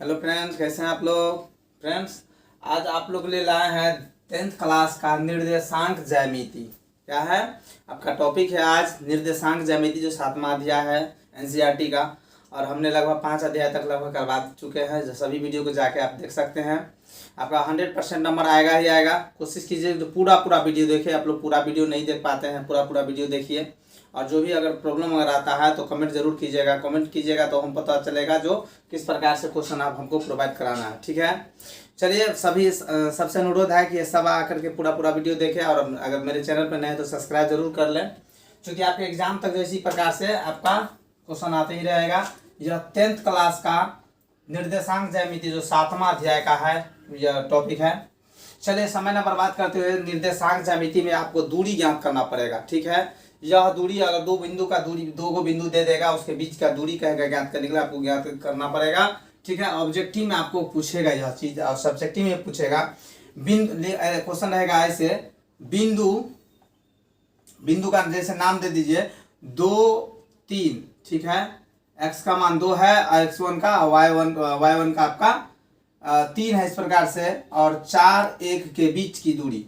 Hello friends, कैसे हैं आप लोग। फ्रेंड्स, आज आप लोग के लिए लाए हैं 10th क्लास का निर्देशांक ज्यामिति। क्या है आपका टॉपिक है आज निर्देशांक ज्यामिति, जो 7वां अध्याय है एनसीईआरटी का। और हमने लगभग 5 अध्याय तक लगभग करवा चुके हैं, जो सभी वीडियो को जाके आप देख सकते हैं। आपका 100% नंबर आएगा ही आएगा। कोशिश कीजिए तो पूरा वीडियो देखिए। आप लोग पूरा वीडियो नहीं देख पाते हैं, पूरा वीडियो देखिए। और जो भी अगर प्रॉब्लम अगर आता है तो कमेंट जरूर कीजिएगा। कमेंट कीजिएगा तो हम पता चलेगा जो किस प्रकार से क्वेश्चन आप हमको प्रोवाइड कराना है। ठीक है, चलिए सबसे अनुरोध है कि ये सब आकर के पूरा वीडियो देखें। और अगर मेरे चैनल पर नए हैं तो सब्सक्राइब जरूर कर लें, क्योंकि आपके एग्जाम तक जो इसी प्रकार से आपका क्वेश्चन आते ही रहेगा। यह 10th क्लास का निर्देशांक ज्यामिति जो 7वां अध्याय का है, यह टॉपिक है। चलिए समय न बर्बाद करते हुए निर्देशांक ज्यामिति में आपको दूरी ज्ञात करना पड़ेगा। ठीक है, यह दूरी अगर दो गो बिंदु दे देगा, उसके बीच का दूरी कहेगा ज्ञात करने के लिए आपको ज्ञात करना पड़ेगा। ठीक है, ऑब्जेक्टिव में आपको पूछेगा यह चीज, और सब्जेक्टिव में पूछेगा। क्वेश्चन रहेगा ऐसे, बिंदु का जैसे नाम दे दीजिए 2, 3। ठीक है, x का मान 2 है, x1 का, y1 का आपका 3 है इस प्रकार से। और 4, 1 के बीच की दूरी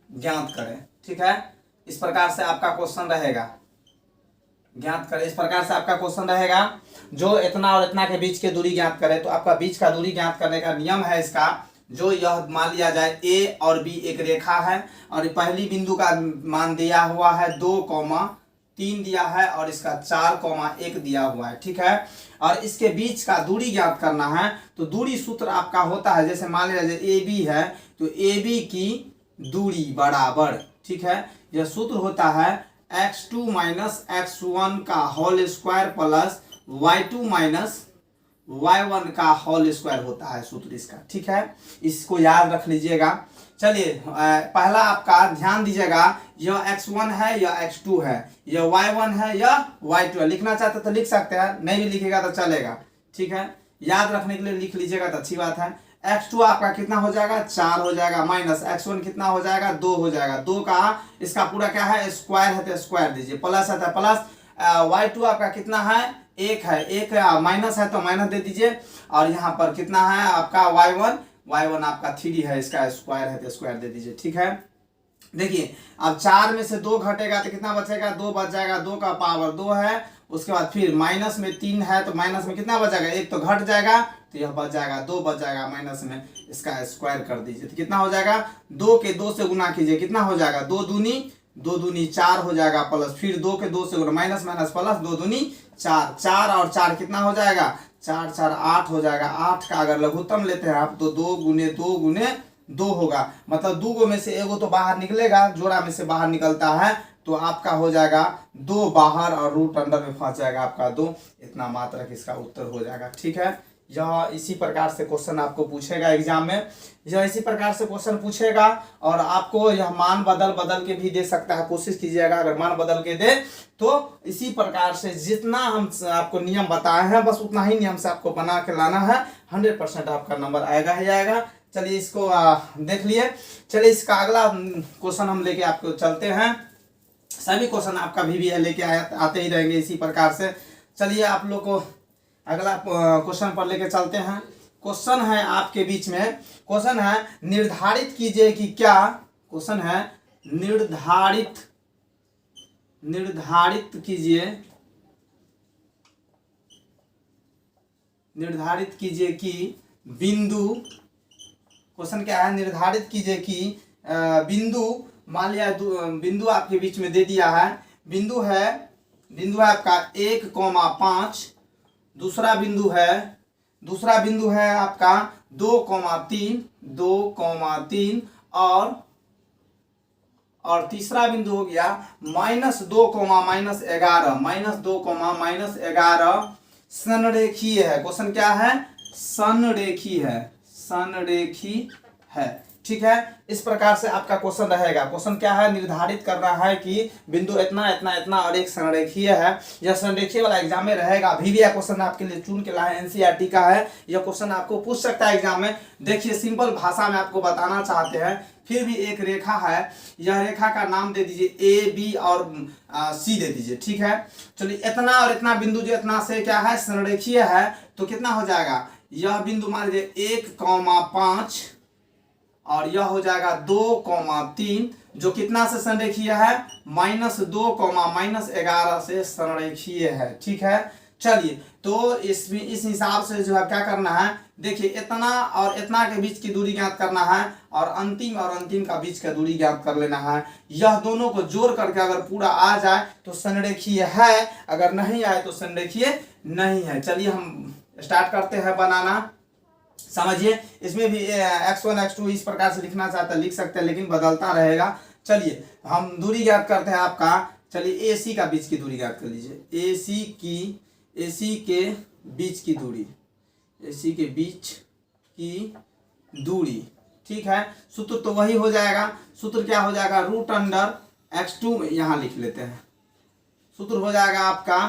ज्ञात करें। ठीक है, इस प्रकार से आपका क्वेश्चन रहेगा, ज्ञात करें। इस प्रकार से आपका क्वेश्चन रहेगा, जो इतना और इतना के बीच के दूरी ज्ञात करे। तो आपका बीच का दूरी ज्ञात करने का नियम है इसका, जो यह मान लिया जाए a और b एक रेखा है, और पहली बिंदु का मान दिया हुआ है 2,3 दिया है, और इसका 4,1 दिया हुआ है। ठीक है, और इसके बीच का दूरी ज्ञात करना है। तो दूरी सूत्र आपका होता है, जैसे मान लिया जाए ए बी है, तो ए बी की दूरी बराबर, ठीक है, यह सूत्र होता है x2 माइनस x1 का whole square plus y2 minus y1 का होल स्क्वायर होता है सूत्र इसका। ठीक है, इसको याद रख लीजिएगा। चलिए पहला आपका ध्यान दीजिएगा, यह x1 है या x2 है, यह y1 है या y2 है। लिखना चाहते तो लिख सकते हैं, नहीं भी लिखेगा तो चलेगा। ठीक है, याद रखने के लिए लिख लीजिएगा तो अच्छी बात है। x2 आपका कितना हो जाएगा, 4 हो जाएगा, माइनस x1 कितना हो जाएगा, 2 हो जाएगा। 2 का इसका पूरा क्या है, स्क्वायर है तो स्क्वायर दीजिए, प्लस है तो प्लस। y2 आपका कितना है, 1 है, 1 माइनस है तो माइनस दे दीजिए। और यहाँ पर कितना है आपका y1 आपका 3 है, इसका स्क्वायर है तो स्क्वायर दे दीजिए। ठीक है, देखिए अब 4 में से 2 घटेगा तो कितना बचेगा, 2 बच जाएगा। 2 का पावर 2 है, उसके बाद फिर माइनस में 3 है, तो माइनस में कितना बचेगा, 1 तो घट जाएगा, तो यह बच जाएगा 2 बच जाएगा माइनस में, इसका स्क्वायर कर दीजिए। तो कितना हो जाएगा, 2 के 2 से गुना कीजिए, कितना हो जाएगा, 2 दूनी 4 हो जाएगा, प्लस फिर 2 के 2 से गुना, माइनस प्लस 2 दूनी 4, 4 और 4 कितना हो जाएगा, 4 4 8 हो जाएगा। 8 का अगर लघुत्तम लेते हैं आप तो 2 गुने 2 होगा, मतलब 2 में से एगो तो बाहर निकलेगा, जोड़ा में से बाहर निकलता है, तो आपका हो जाएगा 2 बाहर और रूट अंदर में फंस जाएगा आपका 2। इतना मात्रक इसका उत्तर हो जाएगा। ठीक है, यह इसी प्रकार से क्वेश्चन आपको पूछेगा एग्जाम में, यह इसी प्रकार से क्वेश्चन पूछेगा। और आपको यह मान बदल के भी दे सकता है, कोशिश कीजिएगा अगर मान बदल के दे तो इसी प्रकार से जितना हम आपको नियम बताए हैं बस उतना ही नियम से आपको बना के लाना है। 100% आपका नंबर आएगा ही आएगा। चलिए इसको देख लिए। चलिए इसका अगला क्वेश्चन हम लेके आपको चलते हैं। सभी क्वेश्चन आपका भी लेके आते ही रहेंगे इसी प्रकार से। चलिए आप लोग को अगला क्वेश्चन पर लेके चलते हैं। क्वेश्चन है आपके बीच में, क्वेश्चन है निर्धारित कीजिए कि क्या, क्वेश्चन है निर्धारित कीजिए कि बिंदु, क्वेश्चन क्या है, निर्धारित कीजिए कि बिंदु, मान लिया बिंदु आपके बीच में दे दिया है, बिंदु है आपका 1,5, दूसरा बिंदु है आपका 2,3 और तीसरा बिंदु हो गया -2,11 संरेखीय है। क्वेश्चन क्या है, संरेखी है। ठीक है, इस प्रकार से आपका क्वेश्चन रहेगा। क्वेश्चन क्या है, निर्धारित करना है कि बिंदु इतना इतना इतना और एक संरेखीय है। यह संरेखीय वाला एग्जाम में रहेगा। अभी भी यह क्वेश्चन आपके लिए चुन के लाए, एनसीईआरटी का है। यह क्वेश्चन आपको पूछ सकता है एग्जाम में। देखिए सिंपल भाषा में आपको बताना चाहते हैं। फिर भी एक रेखा है, यह रेखा का नाम दे दीजिए ए बी और सी दे दीजिए, ठीक है। चलिए इतना और इतना बिंदु जो इतना से क्या है, संरेखीय है, तो कितना हो जाएगा, यह बिंदु मान लीजिए 1,5 और यह हो जाएगा 2,3 जो कितना से संरेखीय है, -2, -11 से संरेखीय है, ठीक है। चलिए तो इसमें इस हिसाब से जो है क्या करना है, देखिए इतना और इतना के बीच की दूरी ज्ञात करना है और अंतिम का बीच का दूरी ज्ञात कर लेना है। यह दोनों को जोड़ करके अगर पूरा आ जाए तो संरेखीय है, अगर नहीं आए तो संरेखीय नहीं है। चलिए हम स्टार्ट करते हैं बनाना। समझिए इसमें भी x1 x2 इस प्रकार से लिखना चाहते हैं लिख सकते हैं, लेकिन बदलता रहेगा। चलिए हम दूरी ज्ञात करते हैं आपका। चलिए AC का बीच की दूरी ज्ञात कर लीजिए। AC के बीच की दूरी, AC के बीच की दूरी, ठीक है। सूत्र तो वही हो जाएगा। सूत्र क्या हो जाएगा, √x2 में यहाँ लिख लेते हैं। सूत्र हो जाएगा आपका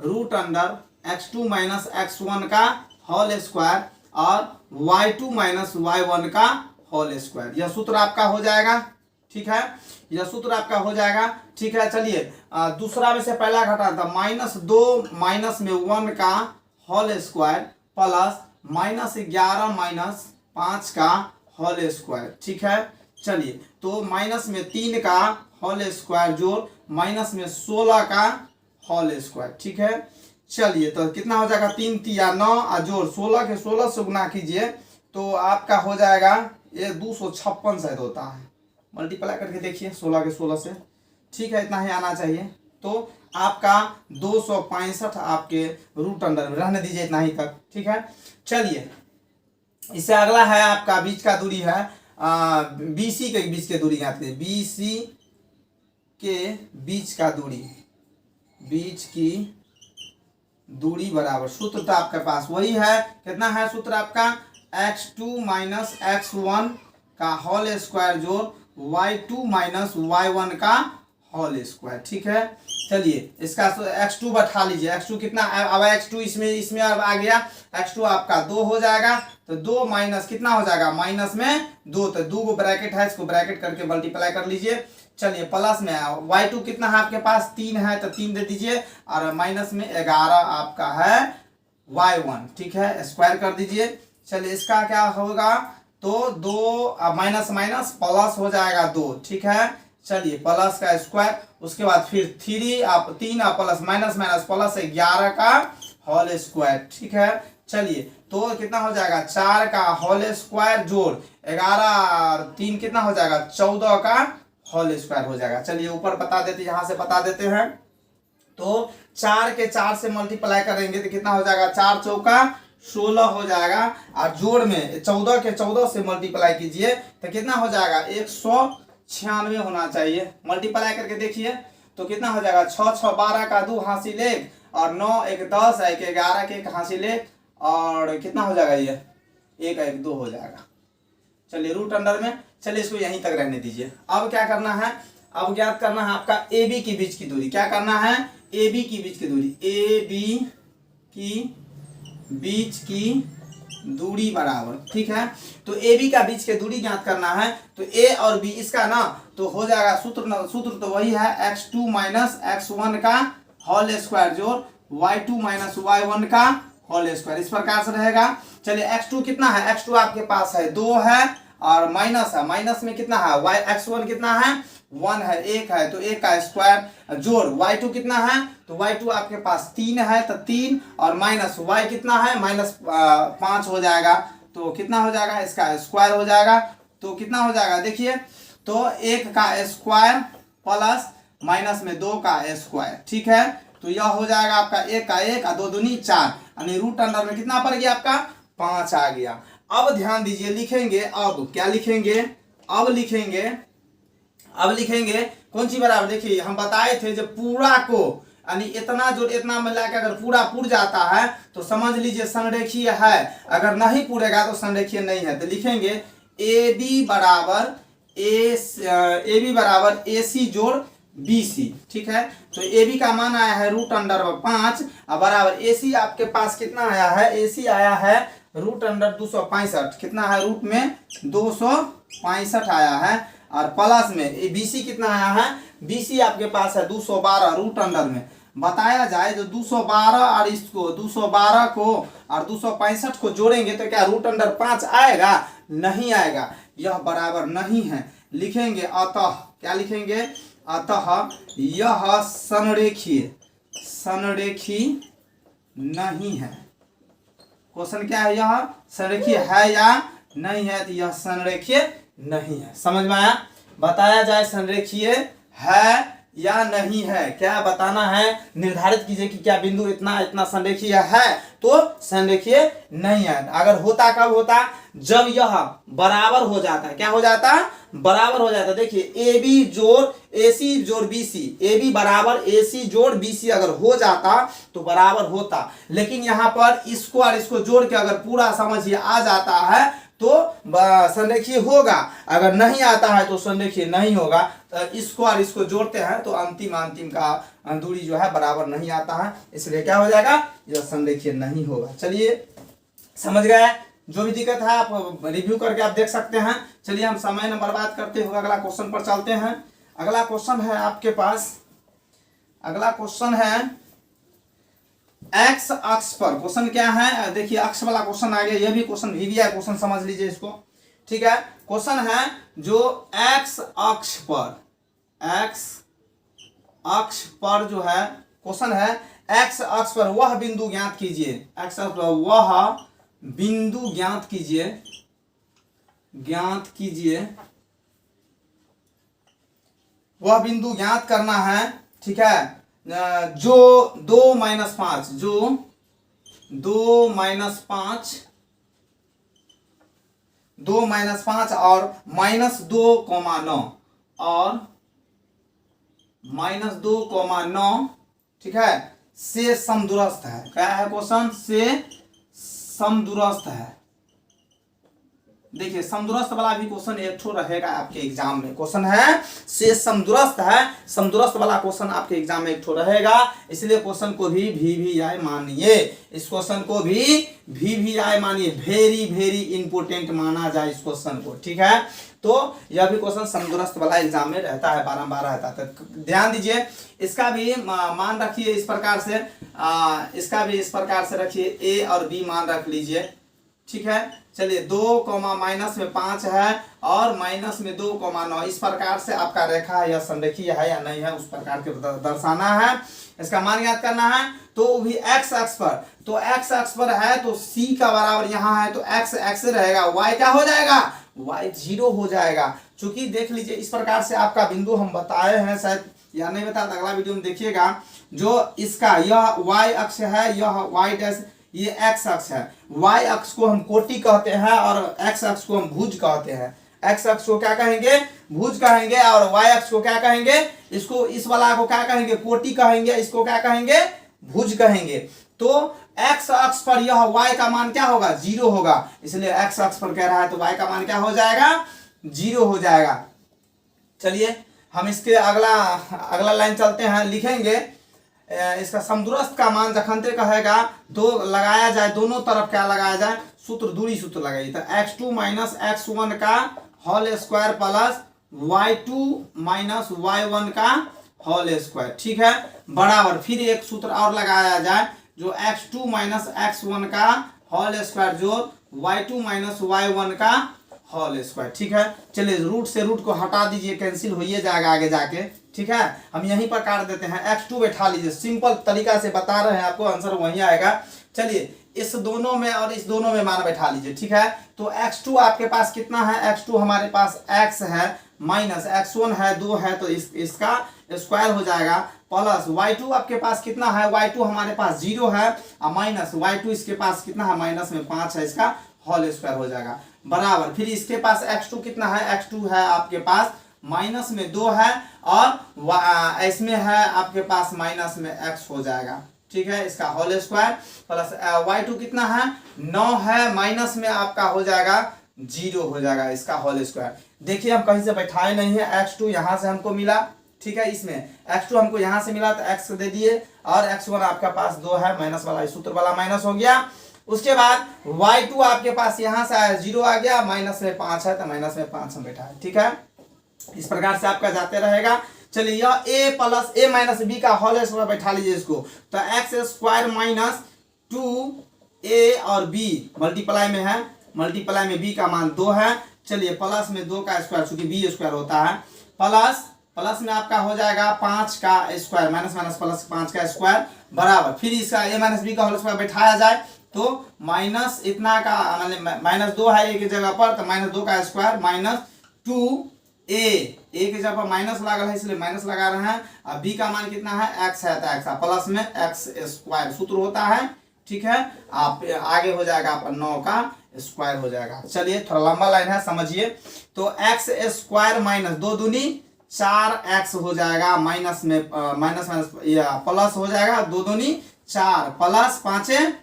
√x2 - x1 का होल स्क्वायर और y2 - y1 का होल स्क्वायर। यह सूत्र आपका हो जाएगा, ठीक है। यह सूत्र आपका हो जाएगा, ठीक है। चलिए दूसरा में से पहला घटा था, -2 माइनस में 1 का होल स्क्वायर प्लस -11 - 5 का होल स्क्वायर, ठीक है। चलिए तो माइनस में 3 का होल स्क्वायर जोड़ माइनस में 16 का होल स्क्वायर, ठीक है। चलिए तो कितना हो जाएगा, 3 तिया 9 और जोड़ 16 के 16 से गुना कीजिए तो आपका हो जाएगा ये 256 शायद होता है। मल्टीप्लाई करके देखिए 16 के 16 से, ठीक है। इतना ही आना चाहिए। तो आपका 265 आपके रूट अंडर में रहने दीजिए, इतना ही तक, ठीक है। चलिए इससे अगला है आपका बीच का दूरी है BC के बीच के दूरी ज्ञात कीजिए। BC के बीच का दूरी, बीच की दूरी बराबर, सूत्र तो आपके पास वही है। कितना है सूत्र आपका, x2 - x1 का होल स्क्वायर जोड़ y2 - y1 का होल स्क्वायर, ठीक है। चलिए इसका x2 बैठा लीजिए। x2 कितना, अब x2 इसमें अब आ गया। x2 आपका 2 हो जाएगा, तो 2 माइनस कितना हो जाएगा, माइनस में 2, तो 2 को ब्रैकेट है, इसको ब्रैकेट करके मल्टीप्लाई कर लीजिए। चलिए प्लस में y2 कितना है आपके पास, 3 है, तो 3 दे दीजिए और माइनस में 11 आपका है y1, ठीक है। स्क्वायर कर दीजिए। चलिए इसका क्या होगा, तो 2 माइनस माइनस प्लस हो जाएगा 2, ठीक है। चलिए प्लस का स्क्वायर, उसके बाद फिर 3 प्लस माइनस माइनस प्लस 11 का होल स्क्वायर, ठीक है। चलिए तो कितना हो जाएगा, 4 का होल स्क्वायर जोड़ 11 और 3 कितना हो जाएगा, 14 का होल स्क्वायर हो जाएगा। चलिए ऊपर बता देते, यहाँ से बता देते हैं। तो 4 के 4 से मल्टीप्लाई करेंगे तो कितना हो जाएगा, 4 चौका 16 हो जाएगा और जोड़ में 14 के 14 से मल्टीप्लाई कीजिए तो कितना हो जाएगा, 196 होना चाहिए। मल्टीप्लाई करके देखिए तो कितना हो जाएगा, 6 6 12 का 2 हासिल 1 और 9 1 10 1 11 के 1 हासिल 1 और कितना हो जाएगा, ये 1 1 2 हो जाएगा। चलिए रूट अंडर में, चलिए इसको यहीं तक रहने दीजिए। अब क्या करना है, अब ज्ञात करना है आपका AB की बीच की दूरी। क्या करना है, AB की बीच की दूरी, AB की बीच की दूरी बराबर, ठीक है। तो AB का बीच के दूरी ज्ञात करना है तो A और B इसका ना तो हो जाएगा सूत्र तो वही है, x2 - x1 का होल स्क्वायर जोड़ y2 - y1 का होल स्क्वायर, इस प्रकार से रहेगा। चलिए x2 कितना है, x2 आपके पास है 2 है और माइनस है, माइनस में कितना है, x1 कितना है, 1 है, 1 है, तो 1 का स्क्वायर जोड़ y2 कितना है, तो y2 आपके पास 3 है, तो 3 और माइनस y कितना है, -5 हो जाएगा। तो कितना हो जाएगा, इसका स्क्वायर हो जाएगा। तो कितना हो जाएगा देखिए, तो 1 का स्क्वायर प्लस माइनस में 2 का स्क्वायर, ठीक है। तो यह हो जाएगा आपका 1 का 1 और 2 दूनी 4 यानी रूट अंडर में कितना पड़ गया आपका, 5 आ गया। अब ध्यान दीजिए, लिखेंगे अब क्या लिखेंगे, अब लिखेंगे कौन सी बराबर, देखिए हम बताए थे जब पूरा को यानी इतना जो इतना मिला के अगर पूरा पुर जाता है तो समझ लीजिए संरेखीय है, अगर नहीं पूरेगा तो संरेखीय नहीं है। तो लिखेंगे ए बी बराबर ए सी जोड़ बी सी। ठीक है, तो ए बी का मान आया है √5 और बराबर ए सी आपके पास कितना आया है, ए सी आया है √265। कितना है, रूट में 265 आया है और प्लस में बी सी कितना आया है, बी सी आपके पास है 212 रूट अंडर में। बताया जाए जो 212 और इसको 212 को और 265 को जोड़ेंगे तो क्या √5 आएगा, नहीं आएगा, यह बराबर नहीं है। लिखेंगे अतः, क्या लिखेंगे, अतः यह संरेखीय नहीं है। क्वेश्चन क्या है, यह संरेखीय है या नहीं है, तो यह संरेखीय नहीं है। समझ में आया। बताया जाए संरेखीय है या नहीं है, क्या बताना है, निर्धारित कीजिए कि क्या बिंदु इतना इतना संरेखीय है तो संरेखीय नहीं है। अगर होता कब होता, जब यह बराबर हो जाता है। क्या हो जाता, बराबर हो जाता है। देखिए ए बी जोड़ ए सी जोड़ बी सी, ए बी बराबर ए सी जोड़ बी सी अगर हो जाता तो बराबर होता। लेकिन यहाँ पर इसको और इसको जोड़ के अगर पूरा समझिए आ जाता है तो संरेखीय होगा, अगर नहीं आता है तो संरेखीय नहीं होगा। तो इसको और इसको जोड़ते हैं तो अंतिम का दूरी जो है बराबर नहीं आता है, इसलिए क्या हो जाएगा, यह संरेखीय नहीं होगा। चलिए समझ गए, जो भी दिक्कत है आप रिव्यू करके आप देख सकते हैं। चलिए हम समय न बर्बाद करते हुए अगला क्वेश्चन पर चलते हैं। अगला क्वेश्चन है आपके पास, अगला क्वेश्चन है एक्स अक्ष पर। क्वेश्चन क्या है, देखिए अक्ष वाला क्वेश्चन आ गया, यह भी क्वेश्चन VVI क्वेश्चन समझ लीजिए इसको। ठीक है, क्वेश्चन है जो एक्स अक्ष पर जो है क्वेश्चन है, एक्स अक्ष पर वह बिंदु ज्ञात कीजिए, एक्स अक्ष पर वह बिंदु ज्ञात कीजिए, वह बिंदु ज्ञात करना है। ठीक है, जो 2-5 जो 2-5 और -2,9 और -2,9 ठीक है से समदूरस्थ है। क्या है क्वेश्चन, से समदूरस्थ है। देखिए समदूरस्थ वाला भी क्वेश्चन एक ठो रहेगा आपके एग्जाम में। क्वेश्चन है से समदूरस्थ है, समदूरस्थ वाला क्वेश्चन आपके एग्जाम में एक ठो रहेगा, इसलिए क्वेश्चन को भी VVI मानिए। इस क्वेश्चन को भी VVI मानिए, वेरी इंपोर्टेंट माना जाए इस क्वेश्चन को। ठीक है, तो यह भी क्वेश्चन समदूरस्थ वाला एग्जाम में रहता है, बारंबार रहता है, तो ध्यान दीजिए। इसका भी मान रखिए इस प्रकार से, इसका भी इस प्रकार से रखिए, A और B मान रख लीजिए। ठीक है, चलिए 2, माइनस में 5 है और माइनस में 2,9, इस प्रकार से आपका रेखा है, यह संरेखीय है या नहीं है उस प्रकार के दर्शाना है। इसका मान याद करना है, तो भी एक्स अक्ष पर, तो एक्स अक्ष पर है तो C का बराबर यहाँ है तो x रहेगा, y क्या हो जाएगा, y 0 हो जाएगा। चूंकि देख लीजिए इस प्रकार से आपका बिंदु हम बताए हैं, शायद या नहीं बताया, अगला वीडियो में देखिएगा। जो इसका यह y अक्ष है, यह y डैश, ये x अक्ष है, y अक्ष को हम कोटि कहते हैं और x अक्ष को हम भुज कहते हैं। x अक्ष को क्या कहेंगे, भुज कहेंगे, और y अक्ष को क्या कहेंगे, इसको इस वाला को क्या कहेंगे, कोटि कहेंगे, इसको क्या कहेंगे, भुज कहेंगे। तो x अक्ष पर यह y का मान क्या होगा, 0 होगा, इसलिए x अक्ष पर कह रहा है तो y का मान क्या हो जाएगा, 0 हो जाएगा। चलिए हम इसके अगला लाइन चलते हैं, लिखेंगे इसका समदूरस्थ का मान जखनते कहेगा तो लगाया जाए, दोनों तरफ क्या लगाया जाए, सूत्र, दूरी सूत्र लगाइए। तो x2 माइनस x1 का whole square plus y2 minus y1 का होल स्क्वायर। ठीक है, बराबर फिर एक सूत्र और लगाया जाए, जो x2 माइनस x1 का होल स्क्वायर जो y2 माइनस y1 का होल स्क्वायर। ठीक है, चलिए रूट से रूट को हटा दीजिए, कैंसिल हो जाएगा आगे जाके। ठीक है, हम यहीं पर काट देते हैं, x2 बैठा लीजिए, सिंपल तरीका से बता रहे हैं आपको, आंसर वहीं आएगा। चलिए इस दोनों में और इस दोनों में मान बैठा लीजिए। ठीक है, तो x2 आपके पास कितना है, x2 हमारे पास x है, माइनस x1 है 2 है तो इसका स्क्वायर हो जाएगा, प्लस y2 आपके पास कितना है, y2 हमारे पास 0 है और माइनस y2 इसके पास कितना है, माइनस में 5 है, इसका होल स्क्वायर हो जाएगा, बराबर। फिर इसके पास x2 कितना है, x2 है आपके पास माइनस में 2 है और इसमें है आपके पास माइनस में x हो जाएगा। ठीक है, इसका होल स्क्वायर प्लस y2 कितना है, 9 है, माइनस में आपका हो जाएगा जीरो हो जाएगा इसका होल स्क्वायर। देखिए हम कहीं से बैठाए नहीं है, x2 यहाँ से हमको मिला, ठीक है, इसमें x2 हमको यहाँ से मिला तो x दे दिए, और x1 आपका पास 2 है, माइनस वाला सूत्र वाला माइनस हो गया। उसके बाद y2 आपके पास यहाँ से आया 0 आ गया, माइनस में 5 है तो माइनस में 5 हम बैठाए, ठीक है। इस प्रकार से आपका जाते रहेगा। चलिए यह a plus a minus b का होल स्क्वायर बैठा लीजिए इसको, तो एक्स स्क्वायर माइनस 2a और b मल्टीप्लाई में है, मल्टीप्लाई में b का मान 2 है। चलिए प्लस में 2 का स्क्वायर, चूंकि b स्क्वायर होता है, प्लस में आपका हो जाएगा 5 का स्क्वायर, माइनस माइनस प्लस 5 का स्क्वायर बराबर, फिर इसका a माइनस b का होल स्क्वायर बैठाया जाए तो माइनस इतना का मतलब माइनस 2 है a की जगह पर, तो माइनस 2 का स्क्वायर माइनस 2a की जगह पर माइनस लगा है इसलिए माइनस लगा रहे हैं। अब b का मान कितना है, x है तो x, प्लस में x स्क्वायर सूत्र होता है, ठीक है। आप आगे हो जाएगा आपका 9 का स्क्वायर हो जाएगा। चलिए थोड़ा लंबा लाइन है समझिए, तो x स्क्वायर माइनस 2 दूनी 4x हो जाएगा, माइनस में माइनस माइनस या प्लस हो जाएगा, 2 दूनी 4 प्लस 5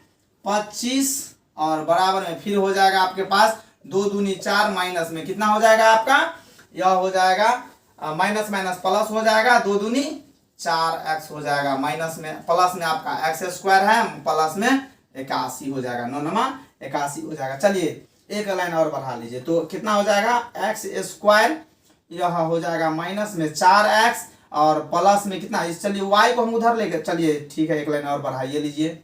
25 और बराबर में फिर हो जाएगा आपके पास 2 दूनी 4, माइनस में कितना हो जाएगा आपका, यह हो जाएगा माइनस माइनस प्लस हो जाएगा, 2 दूनी 4x हो जाएगा, माइनस में प्लस में आपका x स्क्वायर है, प्लस में 81 हो जाएगा, 9 नमा 81 हो जाएगा। चलिए एक लाइन और बढ़ा लीजिए तो कितना हो जाएगा, x स्क्वायर यह हो जाएगा माइनस में 4x और प्लस में कितना, इस चलिए y को हम उधर लेके चलिए, ठीक है, एक लाइन और बढ़ाइए लीजिए,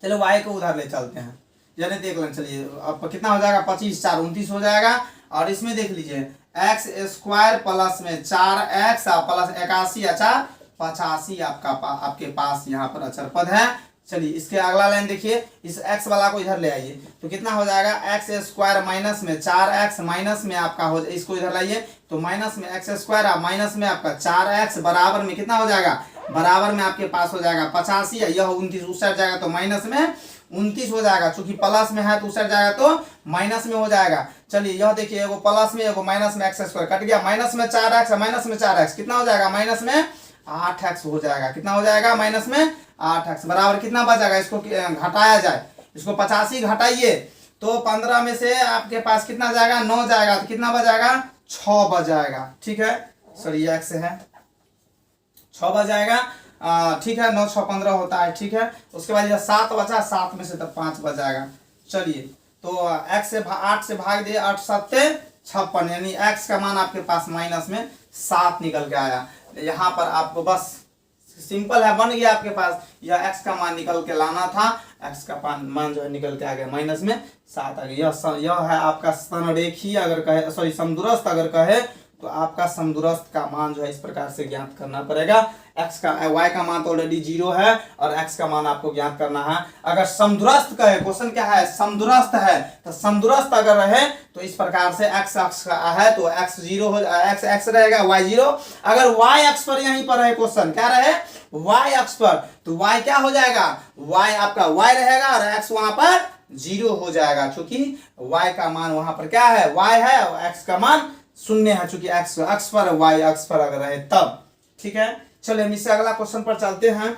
चलो y को उधर ले चलते हैं, यानी एक लाइन, चलिए अब कितना हो जाएगा, 25 4 29 हो जाएगा। और इसमें देख लीजिए एक्स स्क्वायर प्लस में 4x प्लस 81 या 4 85 आपके पास यहाँ पर अचर पद है। चलिए इसके अगला लाइन देखिए, इस x वाला को इधर ले आइए तो कितना हो जाएगा, एक्स स्क्वायर माइनस में 4x माइनस में आपका हो, इसको इधर लाइए तो माइनस में x स्क्वायर माइनस में आपका 4x बराबर में कितना हो जाएगा, बराबर में आपके पास हो जाएगा 85, यह 29 उस साइड जाएगा तो माइनस में 29 हो जाएगा, चूंकि प्लस में है तो उस साइड जाएगा तो माइनस में हो जाएगा। चलिए यह देखिए एगो प्लस में एगो माइनस में x स्क्वायर कट गया, माइनस में 4x माइनस में 4x कितना हो जाएगा, माइनस में 8x हो जाएगा, कितना हो जाएगा, माइनस में 8x बराबर कितना बचेगा, इसको घटाया जाए, इसको 85 घटाइए तो 15 में से आपके पास कितना जाएगा, 9 जाएगा, तो कितना बचेगा, 6 बच जाएगा, ठीक है, सॉरी ये x है 6 बच जाएगा, ठीक है, 9 6 15 होता है, ठीक है। उसके बाद यह 7 बचा, 7 में से तब 5 बच जाएगा। चलिए तो x से 8 से भाग दिए, 8 7 56, यानी x का मान आपके पास माइनस में 7 निकल के आया। यहाँ पर आपको बस सिंपल है, बन गया आपके पास, यह x का मान निकल के लाना था, x का मान जो है निकल के आ गया माइनस में 7 आ गया। यह है आपका संरेखीय अगर कहे, सॉरी समदूरस्थ अगर कहे तो आपका समदूरस्थ का मान जो है इस प्रकार से ज्ञात करना पड़ेगा। x का y का मान तो ऑलरेडी 0 है और x का मान आपको ज्ञात करना है। अगर समदूरस्थ कहे, क्वेश्चन क्या है, समदूरस्थ है, तो समदूरस्थ अगर रहे तो इस प्रकार से x अक्ष का है तो x 0 हो, x रहेगा, y 0। अगर y अक्ष पर यहीं पर है, क्वेश्चन क्या रहे, y अक्ष पर, तो y क्या हो जाएगा, y आपका y रहेगा और x वहां पर 0 हो जाएगा, क्योंकि y का मान वहां पर क्या है, y है और x का मान 0 है, चूंकि x अक्ष पर y अक्ष पर अगर रहे तब, ठीक है। चलिए हम इससे अगला क्वेश्चन पर चलते हैं,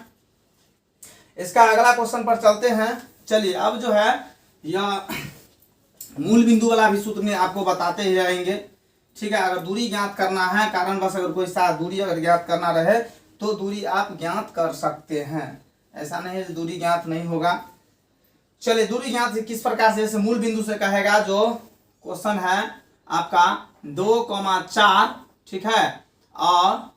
इसका अगला क्वेश्चन पर चलते हैं। चलिए अब जो है यह मूल बिंदु वाला भी सूत्र में आपको बताते ही जाएंगे, ठीक है। अगर दूरी ज्ञात करना है, कारण बस अगर कोई साथ दूरी अगर ज्ञात करना रहे तो दूरी आप ज्ञात कर सकते हैं, ऐसा नहीं है दूरी ज्ञात नहीं होगा। चलिए दूरी ज्ञात किस प्रकार से, जैसे मूल बिंदु से कहेगा, जो क्वेश्चन है आपका 2,4, ठीक है, और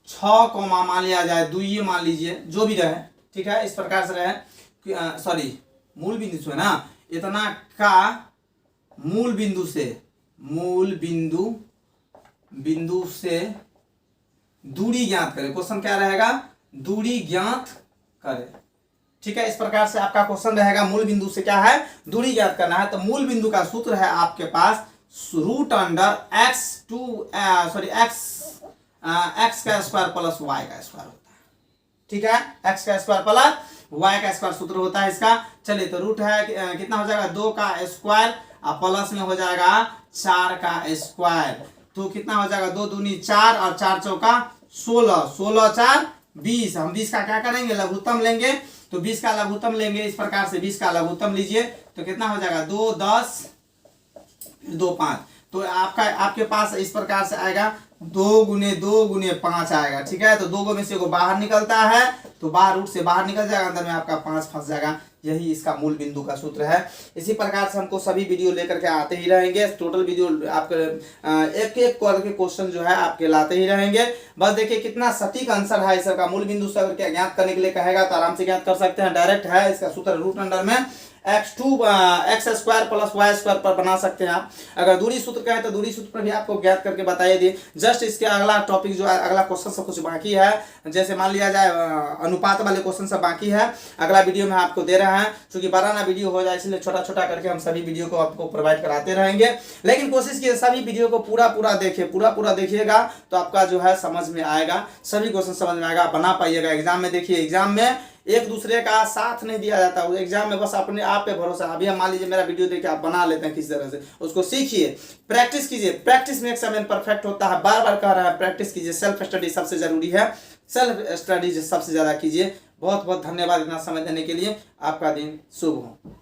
6 मान लिया जाए, 2 ये मान लीजिए, जो भी रहे, ठीक है, इस प्रकार से रहे, सॉरी मूल बिंदु से ना, इतना का मूल बिंदु से दूरी ज्ञात करें, क्वेश्चन क्या रहेगा, दूरी ज्ञात करें, ठीक है। इस प्रकार से आपका क्वेश्चन रहेगा, मूल बिंदु से क्या है, दूरी ज्ञात करना है। तो मूल बिंदु का सूत्र है आपके पास x का स्क्वायर प्लस y का स्क्वायर होता है, ठीक है, x का स्क्वायर प्लस y का स्क्वायर सूत्र होता है इसका। चलिए तो रूट है कितना हो जाएगा, 2 का स्क्वायर और प्लस में हो जाएगा 4 का स्क्वायर, तो कितना हो जाएगा, 2 दूनी 4 और 4 चौका 16, 16 4 20, हम 20 का क्या करेंगे, लघुत्तम लेंगे, तो 20 का लघुत्तम लेंगे इस प्रकार से, 20 का लघुत्तम लीजिए तो कितना हो जाएगा 2 10 फिर 2 5, तो आपके पास इस प्रकार से आएगा 2 गुने 2 गुने 5 आएगा। ठीक है, तो 2 में से एगो बाहर निकलता है तो बाहर रूट से बाहर निकल जाएगा, अंदर में आपका 5 फंस जाएगा। यही इसका मूल बिंदु का सूत्र है। इसी प्रकार से हमको सभी वीडियो लेकर के आते ही रहेंगे, टोटल वीडियो आपके एक एक करके क्वेश्चन जो है आपके लाते ही रहेंगे। बस देखिए कितना सटीक आंसर है इसका। मूल बिंदु से अगर क्या ज्ञात करने के लिए कहेगा तो आराम से ज्ञात कर सकते हैं, डायरेक्ट है इसका सूत्र। रूट अंडर में x square plus y square पर बना सकते हैं आप। अगर दूरी सूत्र कहें तो दूरी सूत्र पर भी आपको ज्ञात करके बताइए दिए। जस्ट इसके अगला टॉपिक जो है, अगला क्वेश्चन सब कुछ बाकी है, जैसे मान लिया जाए अनुपात वाले क्वेश्चन सब बाकी है, अगला वीडियो में आपको दे रहे हैं। क्योंकि बड़ा ना वीडियो हो जाए इसलिए छोटा छोटा करके हम सभी वीडियो को आपको प्रोवाइड कराते रहेंगे। लेकिन कोशिश कीजिए सभी वीडियो को पूरा देखिएगा तो आपका जो है समझ में आएगा, सभी क्वेश्चन समझ में आएगा, बना पाइएगा। एग्जाम में देखिए, एग्जाम में एक दूसरे का साथ नहीं दिया जाता, एग्जाम में बस अपने आप पे भरोसा। अभी हम मान लीजिए मेरा वीडियो देख के आप बना लेते हैं किसी तरह से, उसको सीखिए, प्रैक्टिस कीजिए। प्रैक्टिस में एक्जाम परफेक्ट होता है, बार बार कह रहा है प्रैक्टिस कीजिए। सेल्फ स्टडी सबसे जरूरी है, सेल्फ स्टडी सबसे ज्यादा कीजिए। बहुत बहुत धन्यवाद इतना समय देने के लिए। आपका दिन शुभ हो।